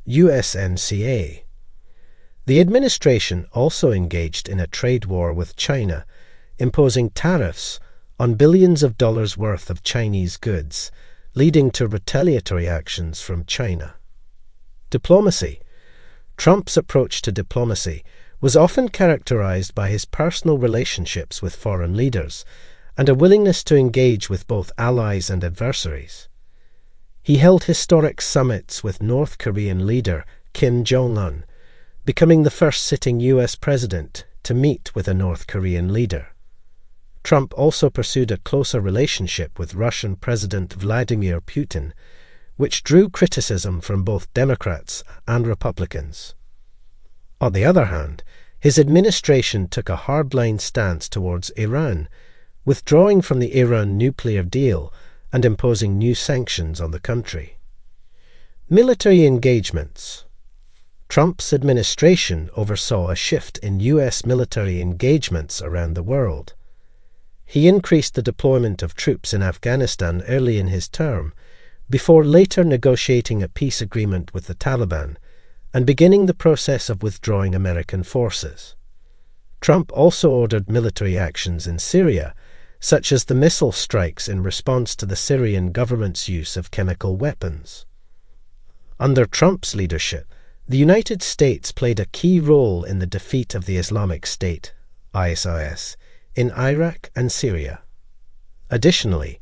USMCA. The administration also engaged in a trade war with China, imposing tariffs on billions of dollars worth of Chinese goods, leading to retaliatory actions from China. Diplomacy. Trump's approach to diplomacy was often characterized by his personal relationships with foreign leaders and a willingness to engage with both allies and adversaries. He held historic summits with North Korean leader Kim Jong-un, becoming the first sitting U.S. president to meet with a North Korean leader. Trump also pursued a closer relationship with Russian President Vladimir Putin, which drew criticism from both Democrats and Republicans. On the other hand, his administration took a hardline stance towards Iran, withdrawing from the Iran nuclear deal and imposing new sanctions on the country. Military engagements. Trump's administration oversaw a shift in U.S. military engagements around the world. He increased the deployment of troops in Afghanistan early in his term, before later negotiating a peace agreement with the Taliban and beginning the process of withdrawing American forces. Trump also ordered military actions in Syria, such as the missile strikes in response to the Syrian government's use of chemical weapons. Under Trump's leadership, the United States played a key role in the defeat of the Islamic State, ISIS, in Iraq and Syria. Additionally,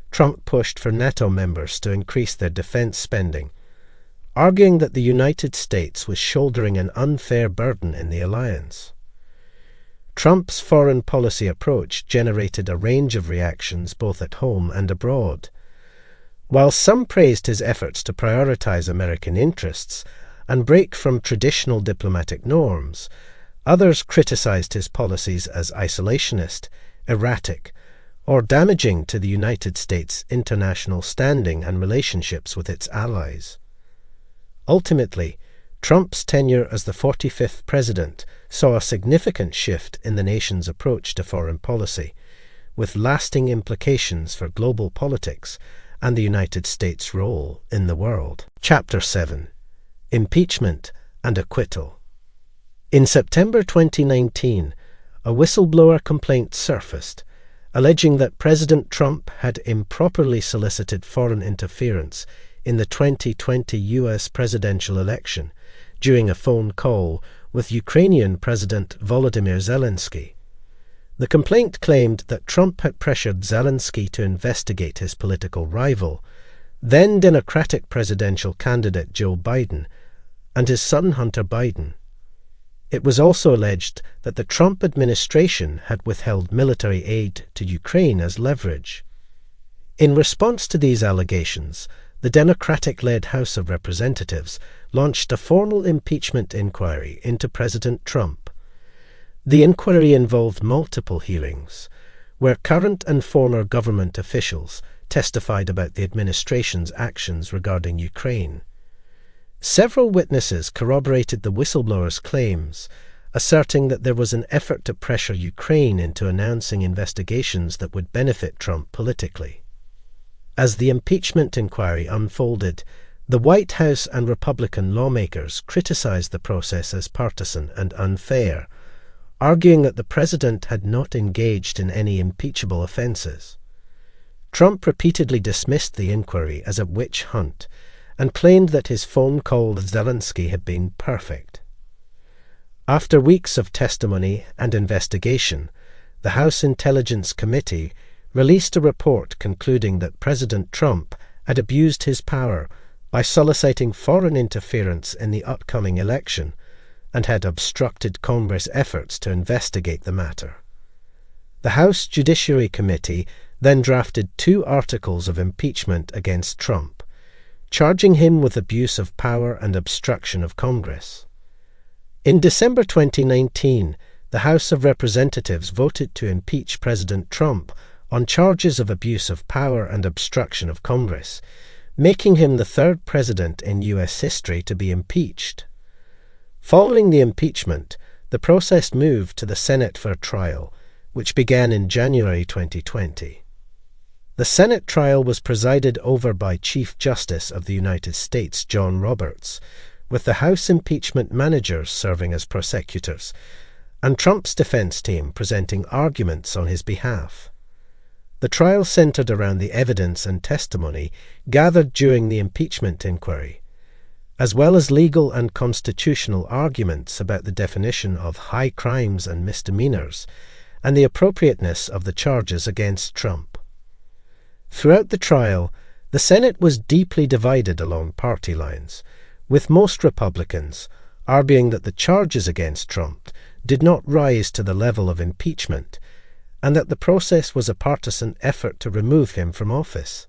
Trump pushed for NATO members to increase their defense spending, arguing that the United States was shouldering an unfair burden in the alliance. Trump's foreign policy approach generated a range of reactions both at home and abroad. While some praised his efforts to prioritize American interests and break from traditional diplomatic norms, others criticized his policies as isolationist, erratic, or damaging to the United States' international standing and relationships with its allies. Ultimately, Trump's tenure as the 45th president saw a significant shift in the nation's approach to foreign policy, with lasting implications for global politics and the United States' role in the world. Chapter 7. Impeachment and Acquittal. In September 2019, a whistleblower complaint surfaced, alleging that President Trump had improperly solicited foreign interference in the 2020 U.S. presidential election, during a phone call with Ukrainian President Volodymyr Zelensky. The complaint claimed that Trump had pressured Zelensky to investigate his political rival, then Democratic presidential candidate Joe Biden, and his son Hunter Biden. It was also alleged that the Trump administration had withheld military aid to Ukraine as leverage. In response to these allegations, the Democratic-led House of Representatives launched a formal impeachment inquiry into President Trump. The inquiry involved multiple hearings, where current and former government officials testified about the administration's actions regarding Ukraine. Several witnesses corroborated the whistleblower's claims, asserting that there was an effort to pressure Ukraine into announcing investigations that would benefit Trump politically. As the impeachment inquiry unfolded, the White House and Republican lawmakers criticized the process as partisan and unfair, arguing that the president had not engaged in any impeachable offenses. Trump repeatedly dismissed the inquiry as a witch hunt and claimed that his phone call with Zelensky had been perfect. After weeks of testimony and investigation, the House Intelligence Committee released a report concluding that President Trump had abused his power by soliciting foreign interference in the upcoming election and had obstructed Congress' efforts to investigate the matter. The House Judiciary Committee then drafted 2 articles of impeachment against Trump, charging him with abuse of power and obstruction of Congress. In December 2019, the House of Representatives voted to impeach President Trump on charges of abuse of power and obstruction of Congress, making him the 3rd president in U.S. history to be impeached. Following the impeachment, the process moved to the Senate for a trial, which began in January 2020. The Senate trial was presided over by Chief Justice of the United States John Roberts, with the House impeachment managers serving as prosecutors, and Trump's defense team presenting arguments on his behalf. The trial centered around the evidence and testimony gathered during the impeachment inquiry, as well as legal and constitutional arguments about the definition of high crimes and misdemeanors, and the appropriateness of the charges against Trump. Throughout the trial, the Senate was deeply divided along party lines, with most Republicans arguing that the charges against Trump did not rise to the level of impeachment, and that the process was a partisan effort to remove him from office.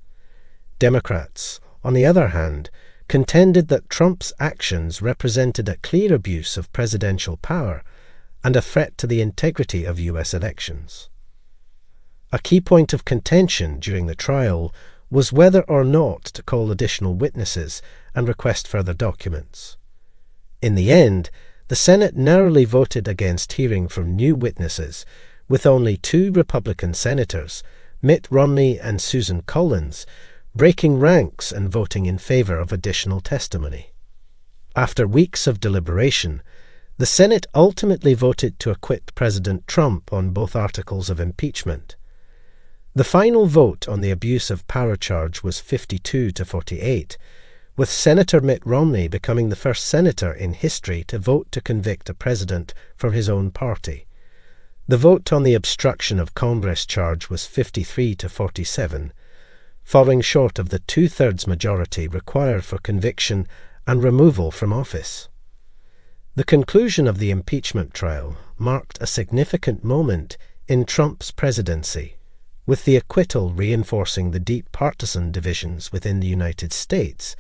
Democrats, on the other hand, contended that Trump's actions represented a clear abuse of presidential power and a threat to the integrity of U.S. elections. A key point of contention during the trial was whether or not to call additional witnesses and request further documents. In the end, the Senate narrowly voted against hearing from new witnesses, with only 2 Republican senators, Mitt Romney and Susan Collins, breaking ranks and voting in favor of additional testimony. After weeks of deliberation, the Senate ultimately voted to acquit President Trump on both articles of impeachment. The final vote on the abuse of power charge was 52-48, with Senator Mitt Romney becoming the first senator in history to vote to convict a president from his own party. The vote on the obstruction of Congress charge was 53-47, falling short of the 2/3 majority required for conviction and removal from office. The conclusion of the impeachment trial marked a significant moment in Trump's presidency, with the acquittal reinforcing the deep partisan divisions within the United States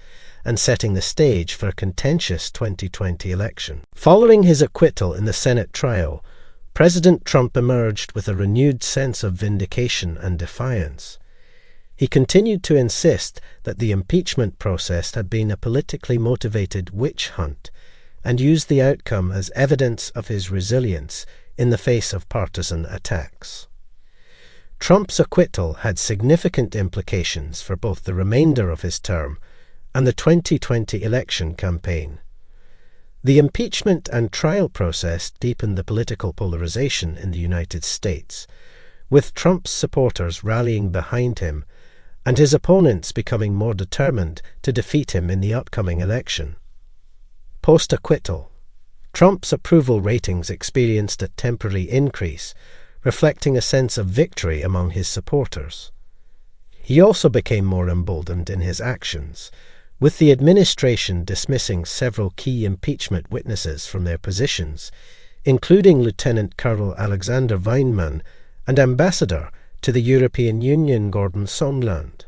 and setting the stage for a contentious 2020 election. Following his acquittal in the Senate trial, President Trump emerged with a renewed sense of vindication and defiance. He continued to insist that the impeachment process had been a politically motivated witch hunt and used the outcome as evidence of his resilience in the face of partisan attacks. Trump's acquittal had significant implications for both the remainder of his term and the 2020 election campaign. The impeachment and trial process deepened the political polarization in the United States, with Trump's supporters rallying behind him and his opponents becoming more determined to defeat him in the upcoming election. Post-acquittal, Trump's approval ratings experienced a temporary increase, reflecting a sense of victory among his supporters. He also became more emboldened in his actions, with the administration dismissing several key impeachment witnesses from their positions, including Lieutenant Colonel Alexander Weinmann and Ambassador to the European Union Gordon Sondland.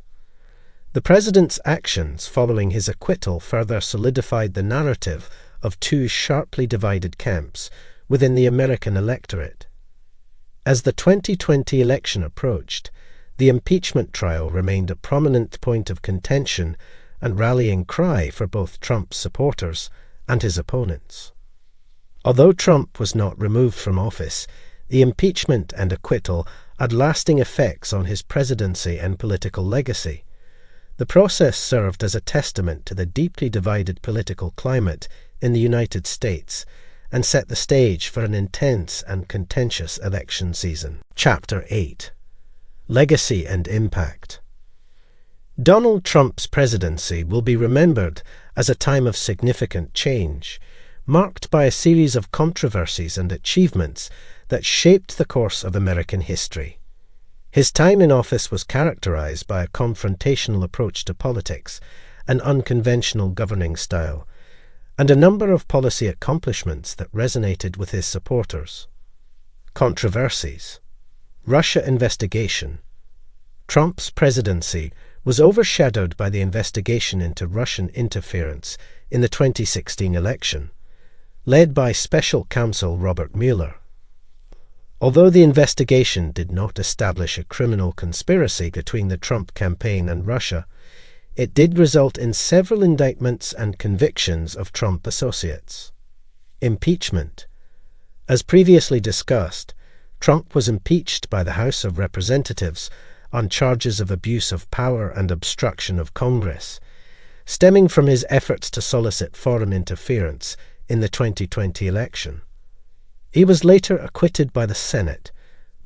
The president's actions following his acquittal further solidified the narrative of two sharply divided camps within the American electorate. As the 2020 election approached, the impeachment trial remained a prominent point of contention and rallying cry for both Trump's supporters and his opponents. Although Trump was not removed from office, the impeachment and acquittal had lasting effects on his presidency and political legacy. The process served as a testament to the deeply divided political climate in the United States and set the stage for an intense and contentious election season. Chapter 8. Legacy and Impact. Donald Trump's presidency will be remembered as a time of significant change, marked by a series of controversies and achievements that shaped the course of American history. His time in office was characterized by a confrontational approach to politics, an unconventional governing style, and a number of policy accomplishments that resonated with his supporters. Controversies. Russia investigation. Trump's presidency was overshadowed by the investigation into Russian interference in the 2016 election, led by Special Counsel Robert Mueller. Although the investigation did not establish a criminal conspiracy between the Trump campaign and Russia, it did result in several indictments and convictions of Trump associates. Impeachment. As previously discussed, Trump was impeached by the House of Representatives on charges of abuse of power and obstruction of Congress, stemming from his efforts to solicit foreign interference in the 2020 election. He was later acquitted by the Senate,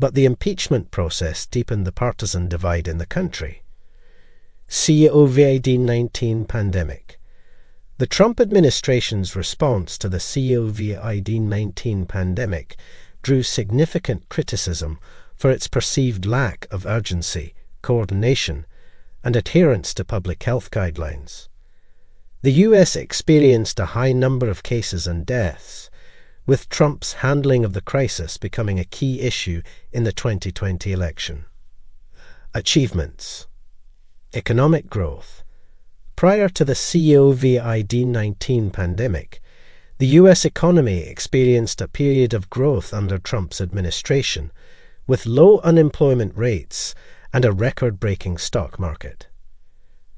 but the impeachment process deepened the partisan divide in the country. COVID-19 pandemic. The Trump administration's response to the COVID-19 pandemic drew significant criticism for its perceived lack of urgency, coordination, and adherence to public health guidelines. The U.S. experienced a high number of cases and deaths, with Trump's handling of the crisis becoming a key issue in the 2020 election. Achievements. Economic growth. Prior to the COVID-19 pandemic, the U.S. economy experienced a period of growth under Trump's administration, with low unemployment rates and a record-breaking stock market.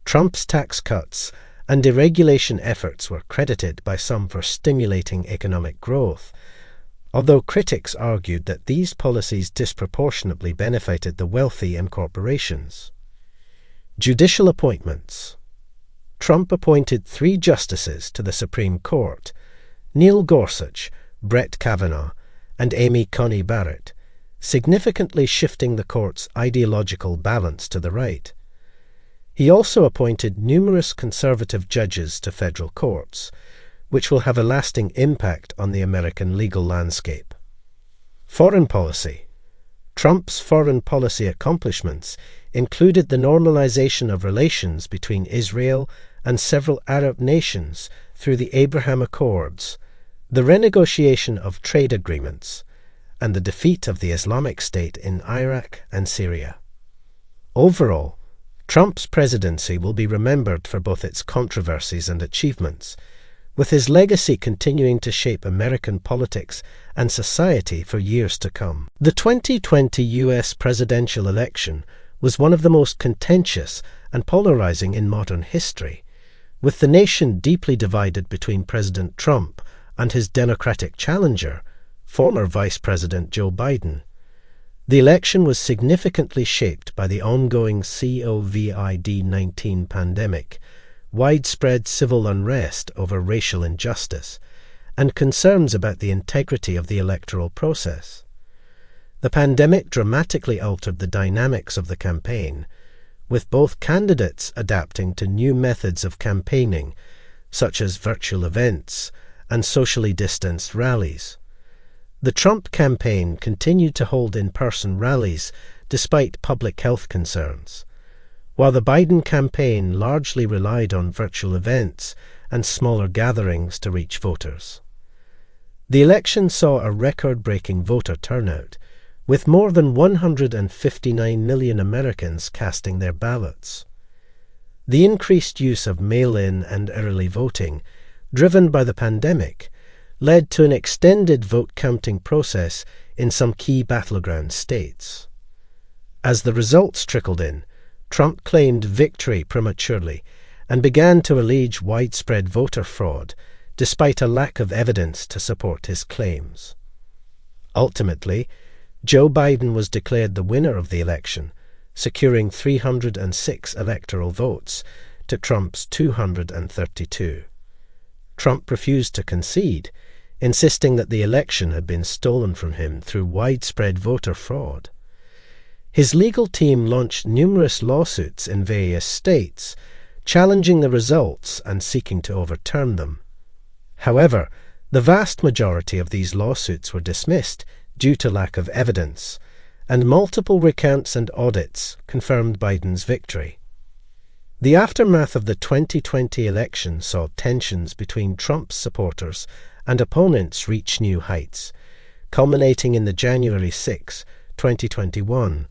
Trump's tax cuts and deregulation efforts were credited by some for stimulating economic growth, although critics argued that these policies disproportionately benefited the wealthy and corporations. Judicial appointments. Trump appointed 3 justices to the Supreme Court: Neil Gorsuch, Brett Kavanaugh, and Amy Coney Barrett, significantly shifting the court's ideological balance to the right. He also appointed numerous conservative judges to federal courts, which will have a lasting impact on the American legal landscape. Foreign policy. Trump's foreign policy accomplishments included the normalization of relations between Israel and several Arab nations through the Abraham Accords, the renegotiation of trade agreements, and the defeat of the Islamic State in Iraq and Syria. Overall, Trump's presidency will be remembered for both its controversies and achievements, with his legacy continuing to shape American politics and society for years to come. The 2020 U.S. presidential election was one of the most contentious and polarizing in modern history, with the nation deeply divided between President Trump and his Democratic challenger, former Vice President Joe Biden. The election was significantly shaped by the ongoing COVID-19 pandemic, widespread civil unrest over racial injustice, and concerns about the integrity of the electoral process. The pandemic dramatically altered the dynamics of the campaign, with both candidates adapting to new methods of campaigning, such as virtual events and socially distanced rallies. The Trump campaign continued to hold in-person rallies despite public health concerns, while the Biden campaign largely relied on virtual events and smaller gatherings to reach voters. The election saw a record-breaking voter turnout, with more than 159 million Americans casting their ballots. The increased use of mail-in and early voting, driven by the pandemic, led to an extended vote-counting process in some key battleground states. As the results trickled in, Trump claimed victory prematurely and began to allege widespread voter fraud, despite a lack of evidence to support his claims. Ultimately, Joe Biden was declared the winner of the election, securing 306 electoral votes to Trump's 232. Trump refused to concede, insisting that the election had been stolen from him through widespread voter fraud. His legal team launched numerous lawsuits in various states, challenging the results and seeking to overturn them. However, the vast majority of these lawsuits were dismissed due to lack of evidence, and multiple recounts and audits confirmed Biden's victory. The aftermath of the 2020 election saw tensions between Trump's supporters and opponents reach new heights, culminating in the January 6, 2021,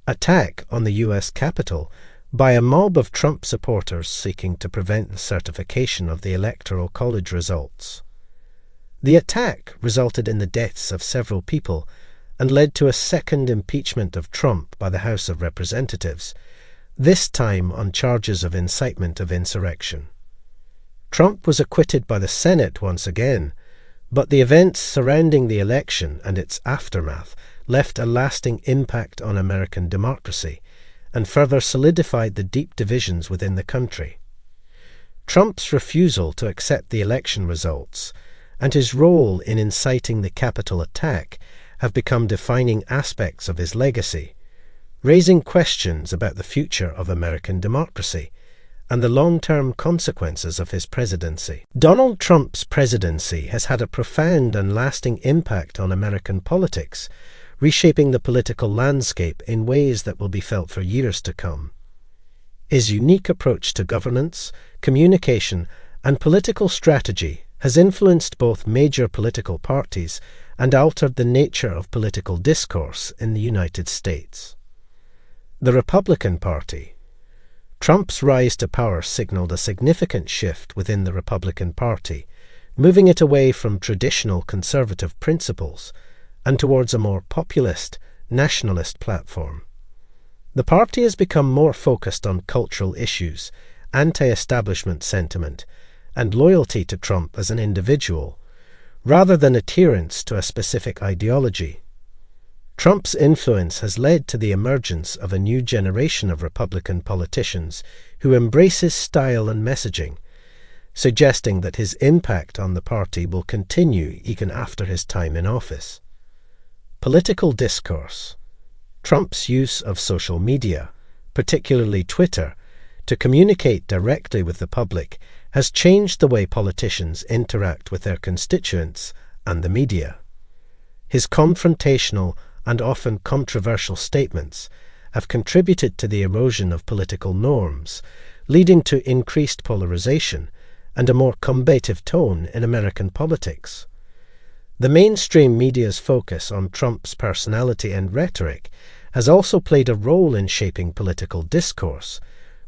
attack on the U.S. Capitol by a mob of Trump supporters seeking to prevent the certification of the Electoral College results. The attack resulted in the deaths of several people and led to a second impeachment of Trump by the House of Representatives, this time on charges of incitement of insurrection. Trump was acquitted by the Senate once again, but the events surrounding the election and its aftermath left a lasting impact on American democracy and further solidified the deep divisions within the country. Trump's refusal to accept the election results and his role in inciting the Capitol attack have become defining aspects of his legacy, raising questions about the future of American democracy and the long-term consequences of his presidency. Donald Trump's presidency has had a profound and lasting impact on American politics, reshaping the political landscape in ways that will be felt for years to come. His unique approach to governance, communication, and political strategy has influenced both major political parties and altered the nature of political discourse in the United States. The Republican Party. Trump's rise to power signaled a significant shift within the Republican Party, moving it away from traditional conservative principles and towards a more populist, nationalist platform. The party has become more focused on cultural issues, anti-establishment sentiment, and loyalty to Trump as an individual, rather than adherence to a specific ideology. Trump's influence has led to the emergence of a new generation of Republican politicians who embrace his style and messaging, suggesting that his impact on the party will continue even after his time in office. Political discourse. Trump's use of social media, particularly Twitter, to communicate directly with the public has changed the way politicians interact with their constituents and the media. His confrontational and often controversial statements have contributed to the erosion of political norms, leading to increased polarization and a more combative tone in American politics. The mainstream media's focus on Trump's personality and rhetoric has also played a role in shaping political discourse,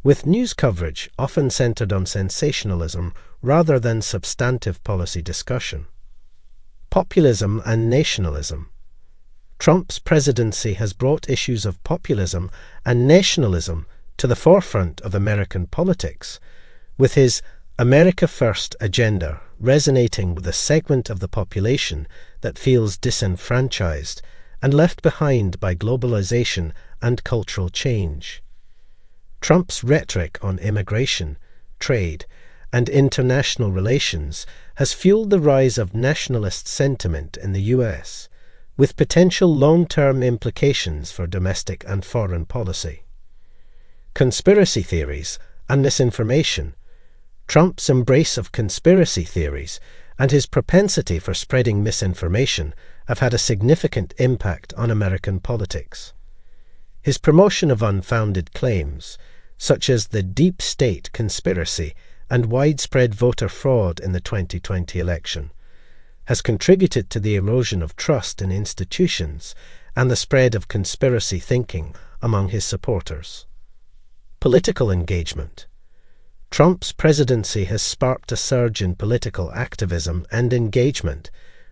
with news coverage often centered on sensationalism rather than substantive policy discussion. Populism and nationalism. Trump's presidency has brought issues of populism and nationalism to the forefront of American politics, with his America First agenda resonating with a segment of the population that feels disenfranchised and left behind by globalization and cultural change. Trump's rhetoric on immigration, trade, and international relations has fueled the rise of nationalist sentiment in the U.S., with potential long-term implications for domestic and foreign policy. Conspiracy theories and misinformation. Trump's embrace of conspiracy theories and his propensity for spreading misinformation have had a significant impact on American politics. His promotion of unfounded claims, such as the deep state conspiracy and widespread voter fraud in the 2020 election, has contributed to the erosion of trust in institutions and the spread of conspiracy thinking among his supporters. Political engagement. Trump's presidency has sparked a surge in political activism and engagement,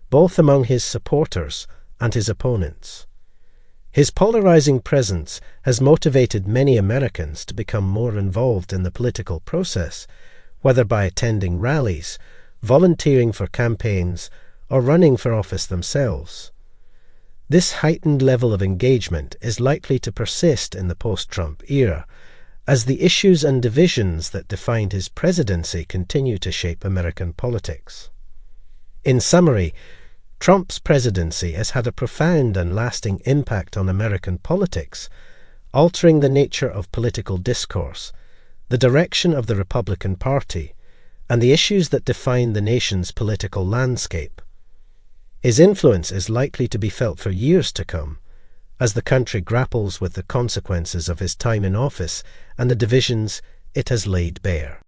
both among his supporters and his opponents. His polarizing presence has motivated many Americans to become more involved in the political process, whether by attending rallies, volunteering for campaigns, or running for office themselves. This heightened level of engagement is likely to persist in the post-Trump era, as the issues and divisions that defined his presidency continue to shape American politics. In summary, Trump's presidency has had a profound and lasting impact on American politics, altering the nature of political discourse, the direction of the Republican Party, and the issues that define the nation's political landscape. His influence is likely to be felt for years to come, as the country grapples with the consequences of his time in office and the divisions it has laid bare.